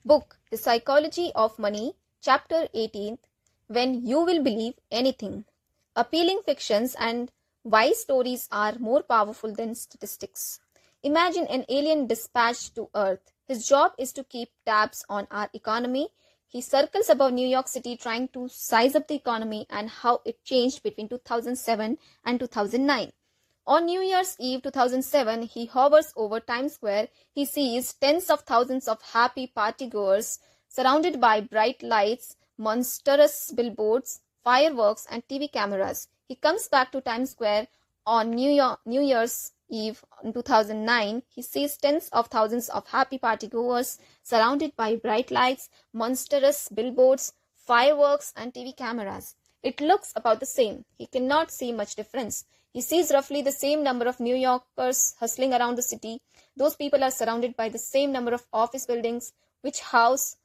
Book The Psychology of Money, Chapter 18, When You Will Believe Anything. Appealing fictions and wise stories are more powerful than statistics. Imagine an alien dispatched to Earth. His job is to keep tabs on our economy. He circles above New York City trying to size up the economy and how it changed between 2007 and 2009. On New Year's Eve 2007, he hovers over Times Square. He sees tens of thousands of happy partygoers surrounded by bright lights, monstrous billboards, fireworks, and TV cameras. He comes back to Times Square on New Year's Eve in 2009. He sees tens of thousands of happy partygoers surrounded by bright lights, monstrous billboards, fireworks, and TV cameras. It looks about the same. He cannot see much difference. He sees roughly the same number of New Yorkers hustling around the city. Those people are surrounded by the same number of office buildings, which house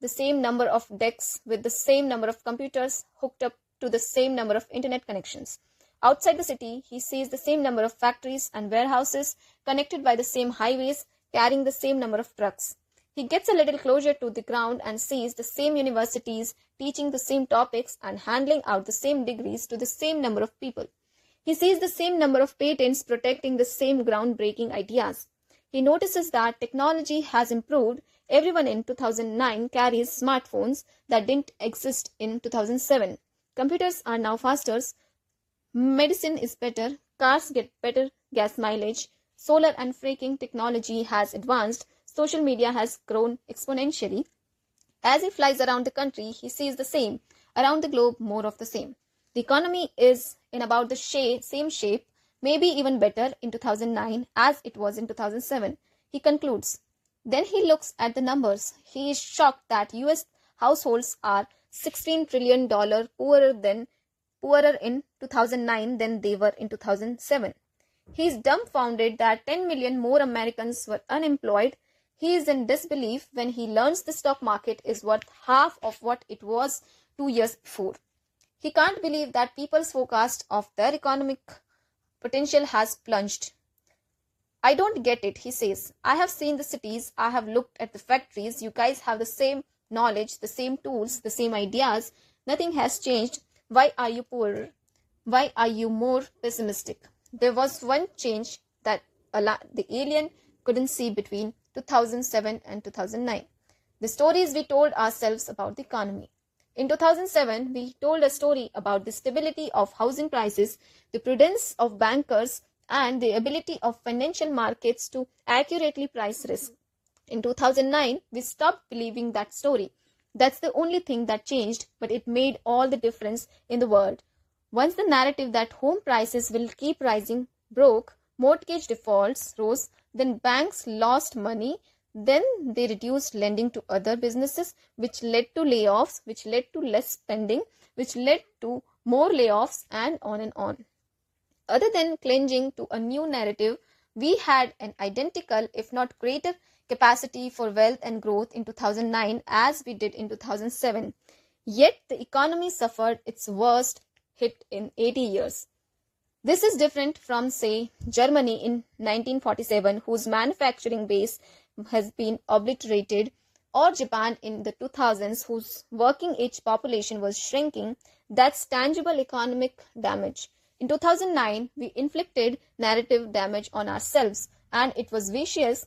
the same number of desks with the same number of computers hooked up to the same number of internet connections. Outside the city, he sees the same number of factories and warehouses connected by the same highways, carrying the same number of trucks. He gets a little closer to the ground and sees the same universities teaching the same topics and handing out the same degrees to the same number of people. He sees the same number of patents protecting the same groundbreaking ideas. He notices that technology has improved. Everyone in 2009 carries smartphones that didn't exist in 2007. Computers are now faster. Medicine is better. Cars get better gas mileage. Solar and fracking technology has advanced. Social media has grown exponentially. As he flies around the country, he sees the same. Around the globe, more of the same. The economy is in about the same shape, maybe even better in 2009 as it was in 2007. He concludes. Then he looks at the numbers. He is shocked that US households are $16 trillion poorer in 2009 than they were in 2007. He is dumbfounded that 10 million more Americans were unemployed. He is in disbelief when he learns the stock market is worth half of what it was 2 years before. He can't believe that people's forecast of their economic potential has plunged. I don't get it, he says. I have seen the cities, I have looked at the factories. You guys have the same knowledge, the same tools, the same ideas. Nothing has changed. Why are you poorer? Why are you more pessimistic? There was one change that the alien couldn't see between 2007 and 2009. The stories we told ourselves about the economy. In 2007, we told a story about the stability of housing prices, the prudence of bankers, and the ability of financial markets to accurately price risk. In 2009, we stopped believing that story. That's the only thing that changed, but it made all the difference in the world. Once the narrative that home prices will keep rising broke, mortgage defaults rose, then banks lost money, then they reduced lending to other businesses, which led to layoffs, which led to less spending, which led to more layoffs, and on and on. Other than clinging to a new narrative, we had an identical, if not greater, capacity for wealth and growth in 2009 as we did in 2007. Yet the economy suffered its worst hit in 80 years. This is different from, say, Germany in 1947, whose manufacturing base has been obliterated, or Japan in the 2000s, whose working age population was shrinking. That's tangible economic damage. In 2009, we inflicted narrative damage on ourselves, and it was vicious.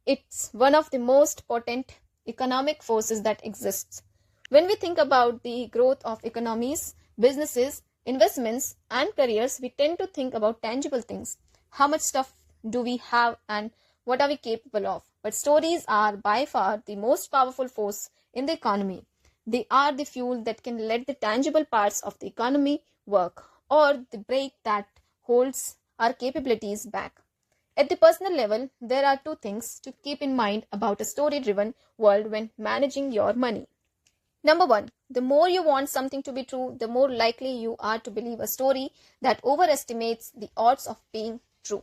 It's one of the most potent economic forces that exists. When we think about the growth of economies, businesses, investments, and careers, we tend to think about tangible things. How much stuff do we have and what are we capable of? But stories are by far the most powerful force in the economy. They are the fuel that can let the tangible parts of the economy work, or the brake that holds our capabilities back. At the personal level, there are two things to keep in mind about a story-driven world when managing your money. Number one, the more you want something to be true, the more likely you are to believe a story that overestimates the odds of being true.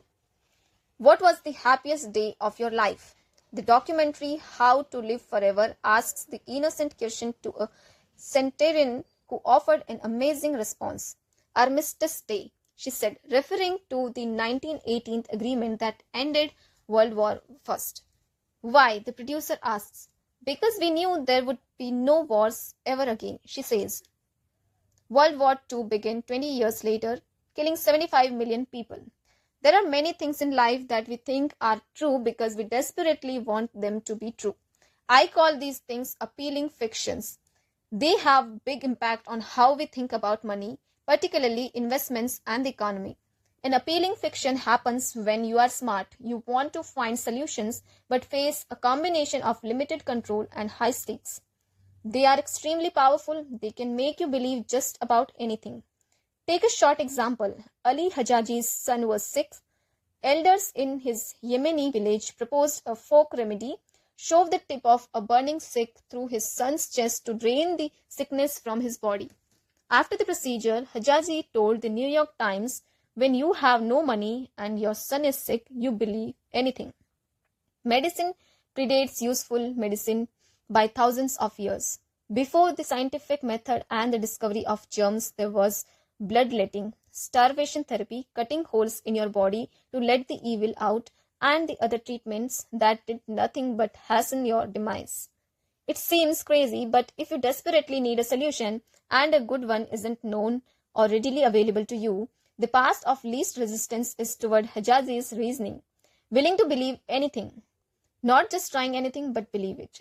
What was the happiest day of your life? The documentary How to Live Forever asks the innocent question to a centenarian who offered an amazing response. Armistice Day, she said, referring to the 1918 agreement that ended World War I. Why? The producer asks. Because we knew there would be no wars ever again, she says. World War II began 20 years later, killing 75 million people. There are many things in life that we think are true because we desperately want them to be true. I call these things appealing fictions. They have big impact on how we think about money, particularly investments and the economy. An appealing fiction happens when you are smart. You want to find solutions but face a combination of limited control and high stakes. They are extremely powerful. They can make you believe just about anything. Take a short example. Ali Hajaji's son was sick. Elders in his Yemeni village proposed a folk remedy: shove the tip of a burning stick through his son's chest to drain the sickness from his body. After the procedure, Hajaji told the New York Times, "When you have no money and your son is sick, you believe anything." Medicine predates useful medicine by thousands of years. Before the scientific method and the discovery of germs, there was bloodletting, starvation therapy, cutting holes in your body to let the evil out, and the other treatments that did nothing but hasten your demise. It seems crazy, but if you desperately need a solution and a good one isn't known or readily available to you, the path of least resistance is toward Hajazi's reasoning, willing to believe anything, not just trying anything but believe it.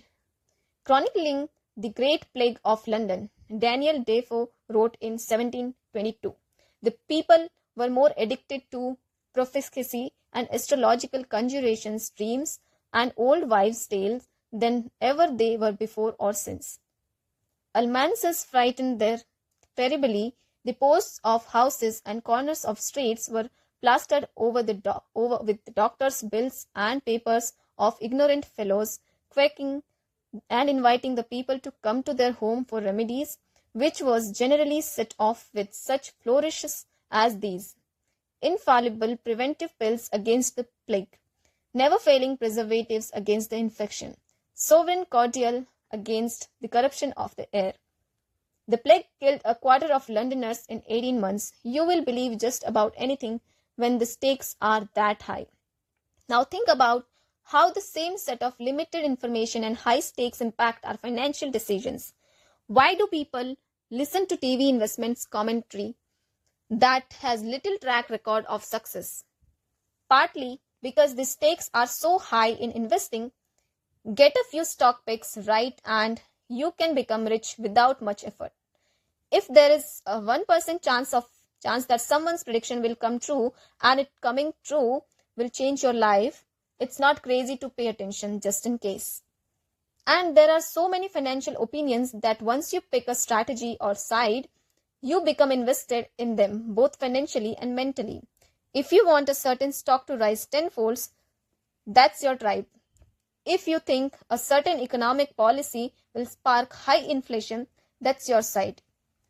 Chronicling the Great Plague of London, Daniel Defoe wrote in 1722, "The people were more addicted to prophecy and astrological conjurations, dreams, and old wives' tales than ever they were before or since. Almances frightened there terribly. The posts of houses and corners of streets were plastered over with the doctors' bills and papers of ignorant fellows, quaking and inviting the people to come to their home for remedies, which was generally set off with such flourishes as these: infallible preventive pills against the plague, never failing preservatives against the infection, sovereign cordial against the corruption of the air. The plague killed a quarter of Londoners in 18 months. You will believe just about anything when the stakes are that high." Now think about how the same set of limited information and high stakes impact our financial decisions. Why do people listen to TV investments commentary that has little track record of success? Partly because the stakes are so high in investing. Get a few stock picks right and you can become rich without much effort. If there is a 1% chance that someone's prediction will come true and it coming true will change your life, it's not crazy to pay attention just in case. And there are so many financial opinions that once you pick a strategy or side, you become invested in them both financially and mentally. If you want a certain stock to rise tenfold, that's your tribe. If you think a certain economic policy will spark high inflation, that's your side.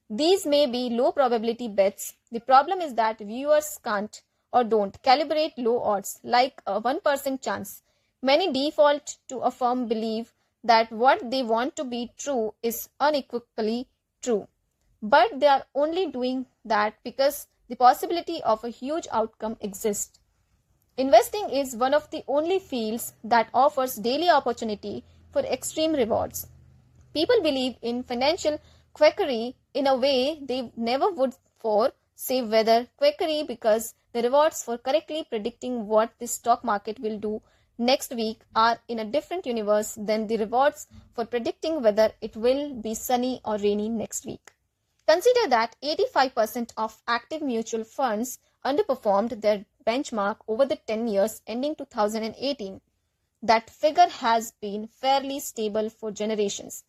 These may be low probability bets. The problem is that viewers can't or don't calibrate low odds like a 1% chance. Many default to a firm belief that what they want to be true is unequivocally true. But they are only doing that because the possibility of a huge outcome exists. Investing is one of the only fields that offers daily opportunity for extreme rewards. People believe in financial quackery in a way they never would for, say, weather quackery, because the rewards for correctly predicting what the stock market will do next week are in a different universe than the rewards for predicting whether it will be sunny or rainy next week. Consider that 85% of active mutual funds underperformed their benchmark over the 10 years ending 2018. That figure has been fairly stable for generations.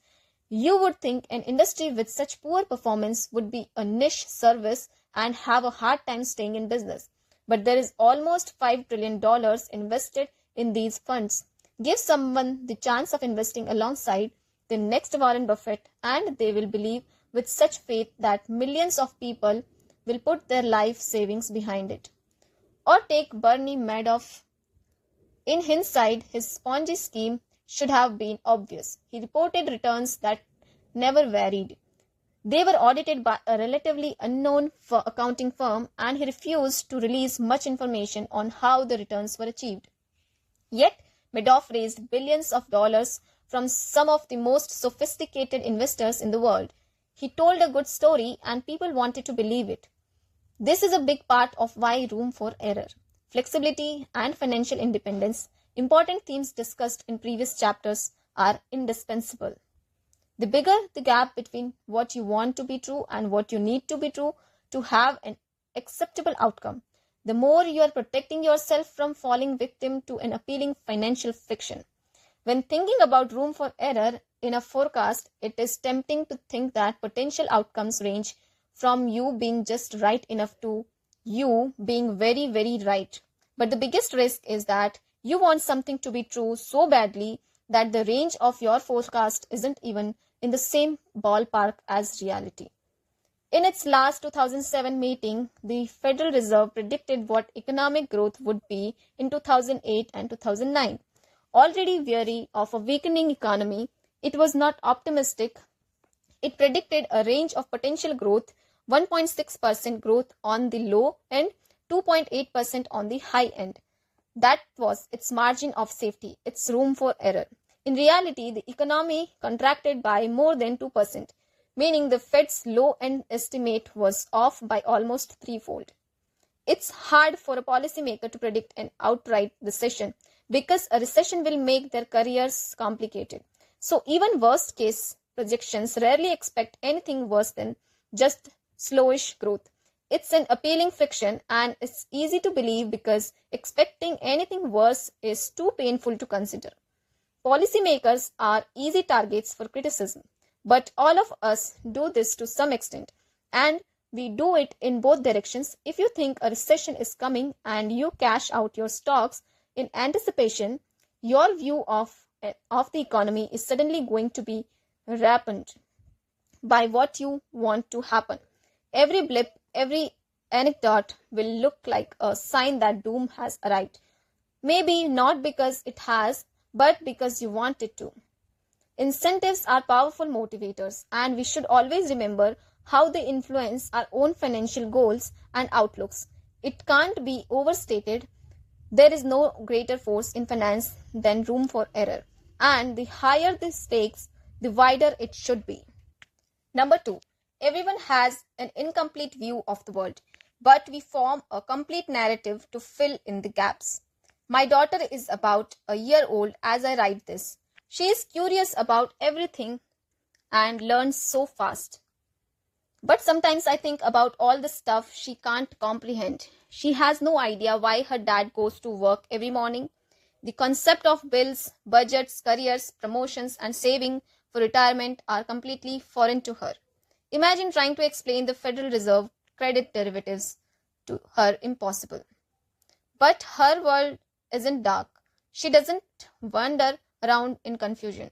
You would think an industry with such poor performance would be a niche service and have a hard time staying in business. But there is almost $5 trillion invested in these funds. Give someone the chance of investing alongside the next Warren Buffett and they will believe with such faith that millions of people will put their life savings behind it. Or take Bernie Madoff. In hindsight, his Ponzi scheme should have been obvious. He reported returns that never varied. They were audited by a relatively unknown accounting firm, and he refused to release much information on how the returns were achieved. Yet, Madoff raised billions of dollars from some of the most sophisticated investors in the world. He told a good story and people wanted to believe it. This is a big part of why room for error, flexibility, and financial independence, important themes discussed in previous chapters, are indispensable. The bigger the gap between what you want to be true and what you need to be true to have an acceptable outcome, the more you are protecting yourself from falling victim to an appealing financial fiction. When thinking about room for error in a forecast, it is tempting to think that potential outcomes range from you being just right enough to you being very, very right. But the biggest risk is that you want something to be true so badly that the range of your forecast isn't even in the same ballpark as reality. In its last 2007 meeting, the Federal Reserve predicted what economic growth would be in 2008 and 2009. Already weary of a weakening economy, it was not optimistic. It predicted a range of potential growth: 1.6% growth on the low end, 2.8% on the high end. That was its margin of safety, its room for error. In reality, the economy contracted by more than 2%, meaning the Fed's low-end estimate was off by almost threefold. It's hard for a policymaker to predict an outright recession because a recession will make their careers complicated. So even worst-case projections rarely expect anything worse than just slowish growth. It's an appealing fiction and it's easy to believe because expecting anything worse is too painful to consider. Policymakers are easy targets for criticism, but all of us do this to some extent, and we do it in both directions. If you think a recession is coming and you cash out your stocks in anticipation, your view of the economy is suddenly going to be rammed by what you want to happen. Every blip, every anecdote will look like a sign that doom has arrived. Maybe not because it has, but because you want it to. Incentives are powerful motivators, and we should always remember how they influence our own financial goals and outlooks. It can't be overstated. There is no greater force in finance than room for error, and the higher the stakes, the wider it should be. Number 2. Everyone has an incomplete view of the world, but we form a complete narrative to fill in the gaps. My daughter is about a year old as I write this. She is curious about everything and learns so fast. But sometimes I think about all the stuff she can't comprehend. She has no idea why her dad goes to work every morning. The concept of bills, budgets, careers, promotions, and saving for retirement are completely foreign to her. Imagine trying to explain the Federal Reserve credit derivatives to her. Impossible. But her world isn't dark. She doesn't wander around in confusion.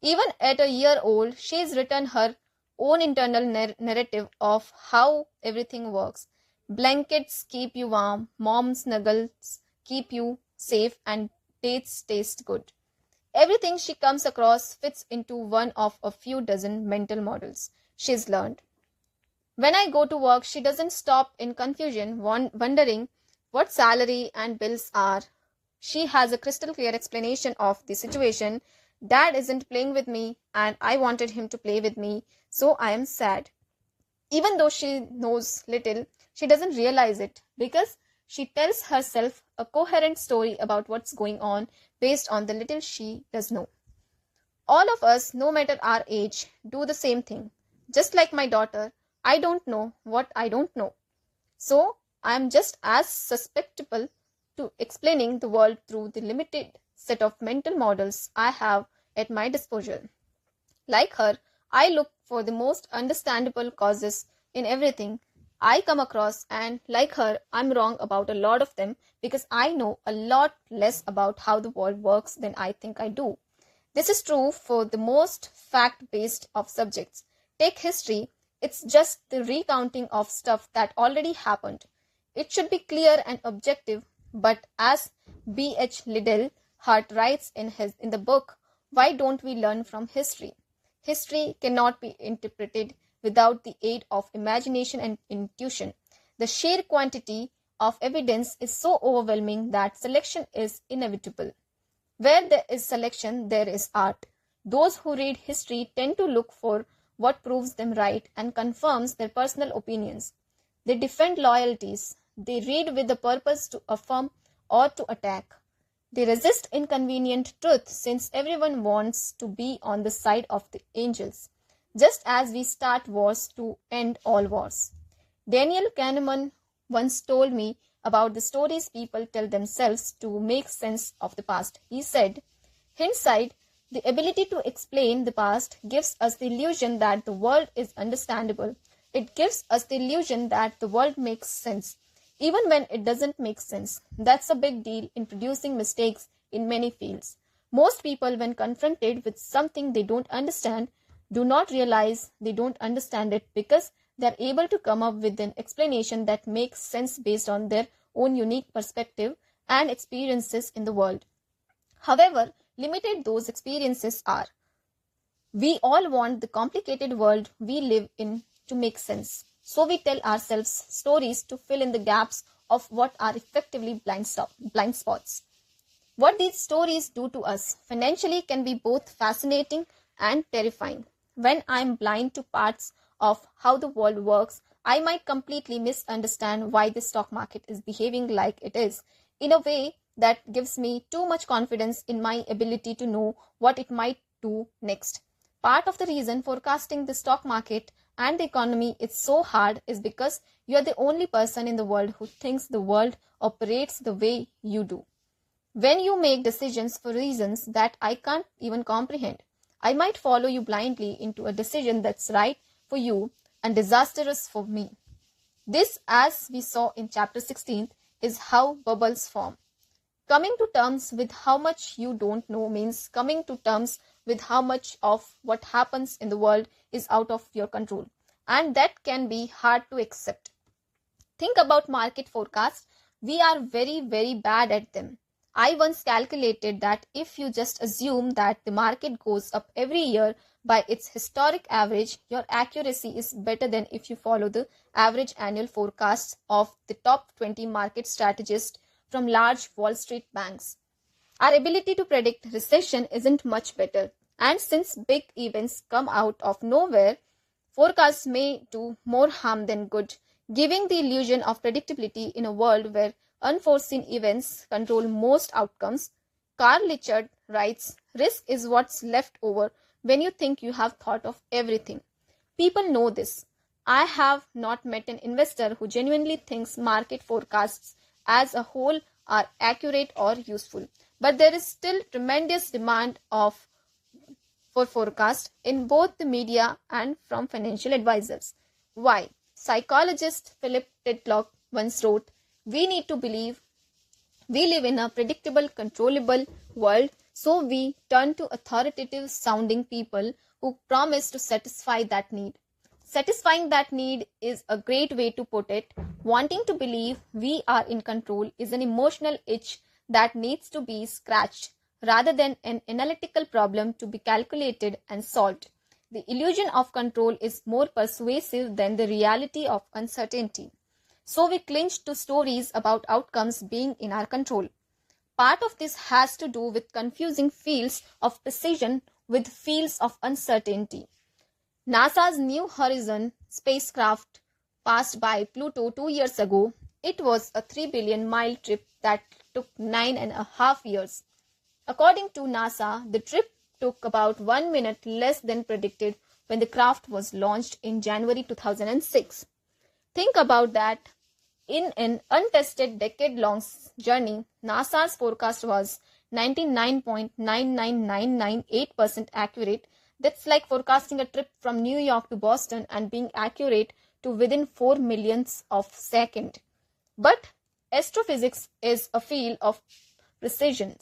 Even at a year old, she has written her own internal narrative of how everything works. Blankets keep you warm, mom snuggles keep you safe, and dates taste good. Everything she comes across fits into one of a few dozen mental models she's learned. When I go to work, she doesn't stop in confusion, wondering what salary and bills are. She has a crystal clear explanation of the situation. Dad isn't playing with me, and I wanted him to play with me, so I am sad. Even though she knows little, she doesn't realize it because she tells herself a coherent story about what's going on based on the little she does know. All of us, no matter our age, do the same thing. Just like my daughter, I don't know what I don't know. So I am just as susceptible to explaining the world through the limited set of mental models I have at my disposal. Like her, I look for the most understandable causes in everything I come across, and like her, I'm wrong about a lot of them because I know a lot less about how the world works than I think I do. This is true for the most fact-based of subjects. Take history, it's just the recounting of stuff that already happened. It should be clear and objective, but as B.H. Liddell Hart writes in the book, Why Don't We Learn from History? History cannot be interpreted without the aid of imagination and intuition. The sheer quantity of evidence is so overwhelming that selection is inevitable. Where there is selection, there is art. Those who read history tend to look for what proves them right and confirms their personal opinions. They defend loyalties. They read with the purpose to affirm or to attack. They resist inconvenient truth since everyone wants to be on the side of the angels, just as we start wars to end all wars. Daniel Kahneman once told me about the stories people tell themselves to make sense of the past. He said, hindsight, the ability to explain the past, gives us the illusion that the world is understandable. It gives us the illusion that the world makes sense, even when it doesn't make sense. That's a big deal in producing mistakes in many fields. Most people, when confronted with something they don't understand, do not realize they don't understand it because they are able to come up with an explanation that makes sense based on their own unique perspective and experiences in the world. However limited those experiences are, we all want the complicated world we live in to make sense. So we tell ourselves stories to fill in the gaps of what are effectively blind spots. What these stories do to us financially can be both fascinating and terrifying. When I'm blind to parts of how the world works, I might completely misunderstand why the stock market is behaving like it is, in a way that gives me too much confidence in my ability to know what it might do next. Part of the reason forecasting the stock market and the economy is so hard is because you are the only person in the world who thinks the world operates the way you do. When you make decisions for reasons that I can't even comprehend, I might follow you blindly into a decision that's right for you and disastrous for me. This, as we saw in chapter 16, is how bubbles form. Coming to terms with how much you don't know means coming to terms with how much of what happens in the world is out of your control, and that can be hard to accept. Think about market forecasts. We are very, very bad at them. I once calculated that if you just assume that the market goes up every year by its historic average, your accuracy is better than if you follow the average annual forecasts of the top 20 market strategists from large Wall Street banks. Our ability to predict recession isn't much better, and since big events come out of nowhere, forecasts may do more harm than good, giving the illusion of predictability in a world where unforeseen events control most outcomes. Carl Richard writes, risk is what's left over when you think you have thought of everything. People know this. I have not met an investor who genuinely thinks market forecasts as a whole are accurate or useful. But there is still tremendous demand for forecasts in both the media and from financial advisors. Why? Psychologist Philip Tetlock once wrote, we need to believe we live in a predictable, controllable world, so we turn to authoritative sounding people who promise to satisfy that need. Satisfying that need is a great way to put it. Wanting to believe we are in control is an emotional itch that needs to be scratched rather than an analytical problem to be calculated and solved. The illusion of control is more persuasive than the reality of uncertainty. So we cling to stories about outcomes being in our control. Part of this has to do with confusing fields of precision with fields of uncertainty. NASA's New Horizon spacecraft passed by Pluto 2 years ago. It was a 3 billion mile trip that took 9.5 years. According to NASA, the trip took about 1 minute less than predicted when the craft was launched in January 2006. Think about that. In an untested decade-long journey, NASA's forecast was 99.99998% accurate. That's like forecasting a trip from New York to Boston and being accurate to within 4 millionths of a second. But astrophysics is a field of precision.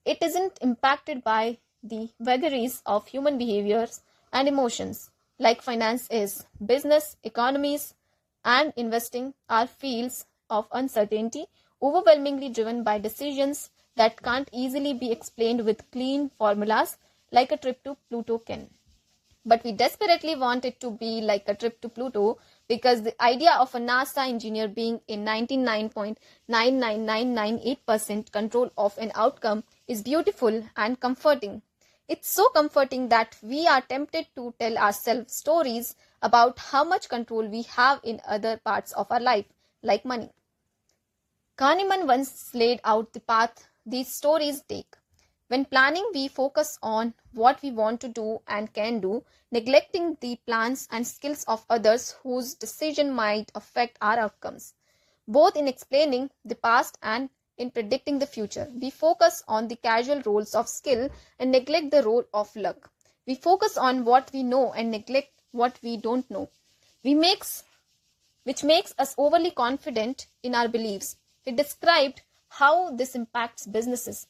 It isn't impacted by the vagaries of human behaviors and emotions like finance is. Business, economies, and investing are fields of uncertainty, overwhelmingly driven by decisions that can't easily be explained with clean formulas like a trip to Pluto can. But we desperately want it to be like a trip to Pluto because the idea of a NASA engineer being in 99.99998% control of an outcome is beautiful and comforting. It's so comforting that we are tempted to tell ourselves stories about how much control we have in other parts of our life, like money. Kahneman once laid out the path these stories take. When planning, we focus on what we want to do and can do, neglecting the plans and skills of others whose decision might affect our outcomes. Both in explaining the past and in predicting the future, we focus on the casual roles of skill and neglect the role of luck. We focus on what we know and neglect what we don't know. Which makes us overly confident in our beliefs. He described how this impacts businesses.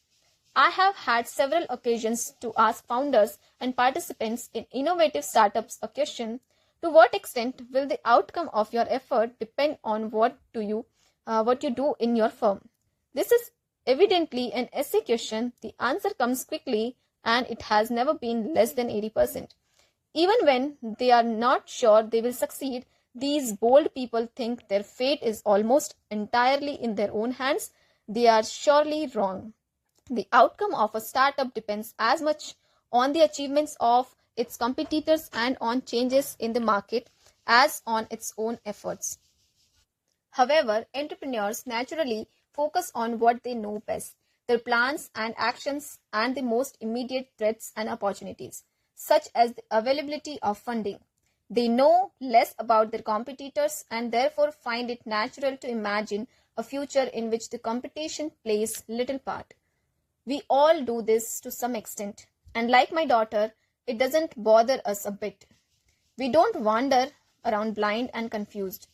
I have had several occasions to ask founders and participants in innovative startups a question: to what extent will the outcome of your effort depend on what you do in your firm? This is evidently an essay question. The answer comes quickly, and it has never been less than 80%. Even when they are not sure they will succeed, these bold people think their fate is almost entirely in their own hands. They are surely wrong. The outcome of a startup depends as much on the achievements of its competitors and on changes in the market as on its own efforts. However, entrepreneurs naturally focus on what they know best: their plans and actions and the most immediate threats and opportunities, such as the availability of funding. They know less about their competitors and therefore find it natural to imagine a future in which the competition plays little part. We all do this to some extent, and like my daughter, it doesn't bother us a bit. We don't wander around blind and confused.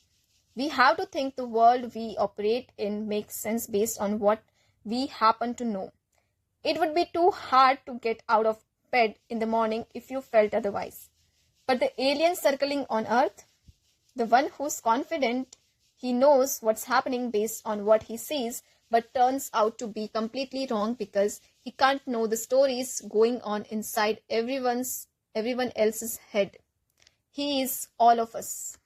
We have to think the world we operate in makes sense based on what we happen to know. It would be too hard to get out of bed in the morning if you felt otherwise. But the alien circling on Earth, the one who's confident he knows what's happening based on what he sees, but turns out to be completely wrong because he can't know the stories going on inside everyone else's head. He is all of us.